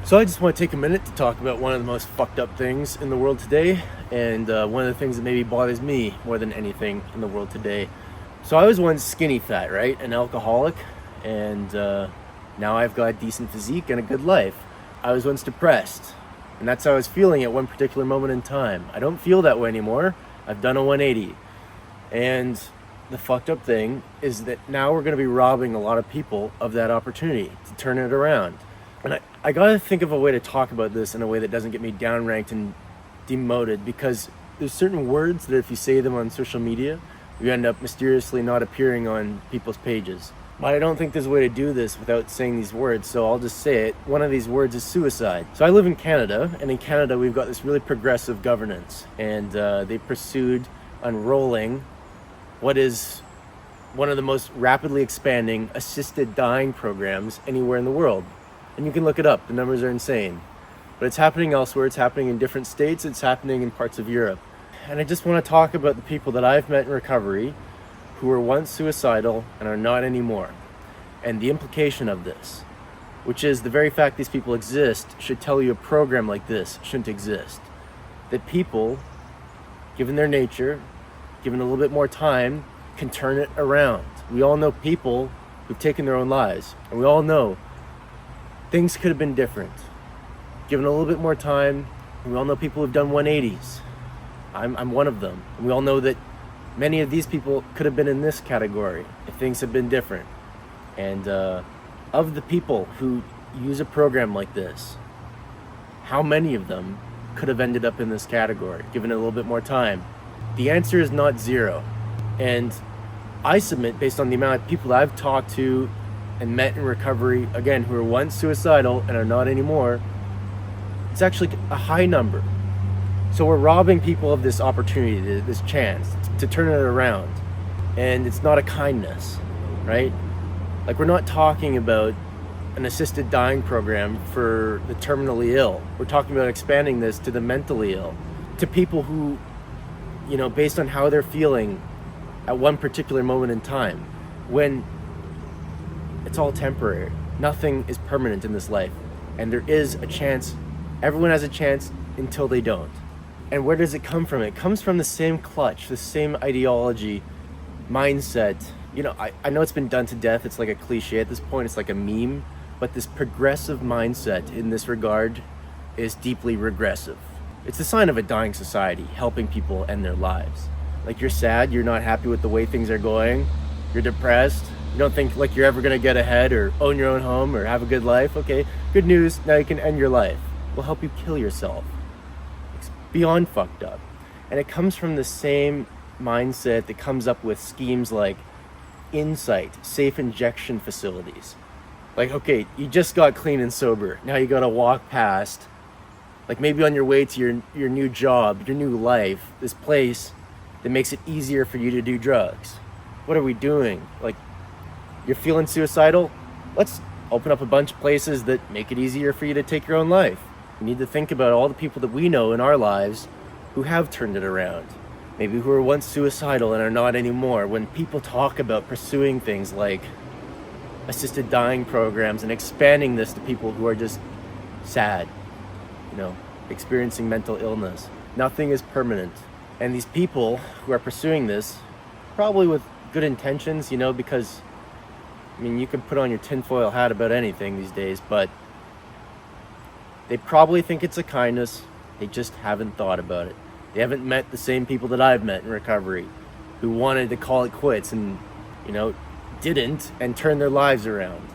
So I just want to take a minute to talk about one of the most fucked up things in the world today, and one of the things that maybe bothers me more than anything in the world today. So I was once skinny fat, right? An alcoholic, and now I've got a decent physique and a good life. I was once depressed, and that's how I was feeling at one particular moment in time. I don't feel that way anymore. I've done a 180. And the fucked up thing is that now we're going to be robbing a lot of people of that opportunity to turn it around. And I gotta think of a way to talk about this in a way that doesn't get me downranked and demoted, because there's certain words that if you say them on social media, you end up mysteriously not appearing on people's pages. But I don't think there's a way to do this without saying these words, so I'll just say it. One of these words is suicide. So I live in Canada, and in Canada we've got this really progressive governance, and they pursued unrolling what is one of the most rapidly expanding assisted dying programs anywhere in the world. And you can look it up, the numbers are insane. But it's happening elsewhere, it's happening in different states, it's happening in parts of Europe. And I just want to talk about the people that I've met in recovery who were once suicidal and are not anymore. And the implication of this, which is the very fact these people exist, should tell you a program like this shouldn't exist. That people, given their nature, given a little bit more time, can turn it around. We all know people who've taken their own lives, and we all know things could have been different. Given a little bit more time, we all know people who've done 180s. I'm one of them. And we all know that many of these people could have been in this category if things had been different. And of the people who use a program like this, how many of them could have ended up in this category, given it a little bit more time? The answer is not zero. And I submit, based on the amount of people that I've talked to and met in recovery, again, who were once suicidal and are not anymore, it's actually a high number. So we're robbing people of this opportunity, this chance to turn it around. And it's not a kindness, right? Like, we're not talking about an assisted dying program for the terminally ill. We're talking about expanding this to the mentally ill, to people who, based on how they're feeling at one particular moment in time, when it's all temporary. Nothing is permanent in this life. And there is a chance, everyone has a chance until they don't. And where does it come from? It comes from the same clutch, the same ideology, mindset. I know it's been done to death. It's like a cliche at this point. It's like a meme. But this progressive mindset in this regard is deeply regressive. It's a sign of a dying society, helping people end their lives. Like, you're sad, you're not happy with the way things are going, you're depressed, you don't think like you're ever gonna get ahead or own your own home or have a good life. Okay, good news, now you can end your life. We'll help you kill yourself. It's beyond fucked up. And it comes from the same mindset that comes up with schemes like Insight, safe injection facilities. Like, okay, you just got clean and sober, now you gotta walk past, like maybe on your way to your new job, your new life, this place that makes it easier for you to do drugs. What are we doing? Like, you're feeling suicidal? Let's open up a bunch of places that make it easier for you to take your own life. We need to think about all the people that we know in our lives who have turned it around. Maybe who were once suicidal and are not anymore. When people talk about pursuing things like assisted dying programs and expanding this to people who are just sad, experiencing mental illness, nothing is permanent. And these people who are pursuing this, probably with good intentions, because you can put on your tinfoil hat about anything these days, but they probably think it's a kindness. They just haven't thought about it. They haven't met the same people that I've met in recovery who wanted to call it quits and, didn't, and turn their lives around.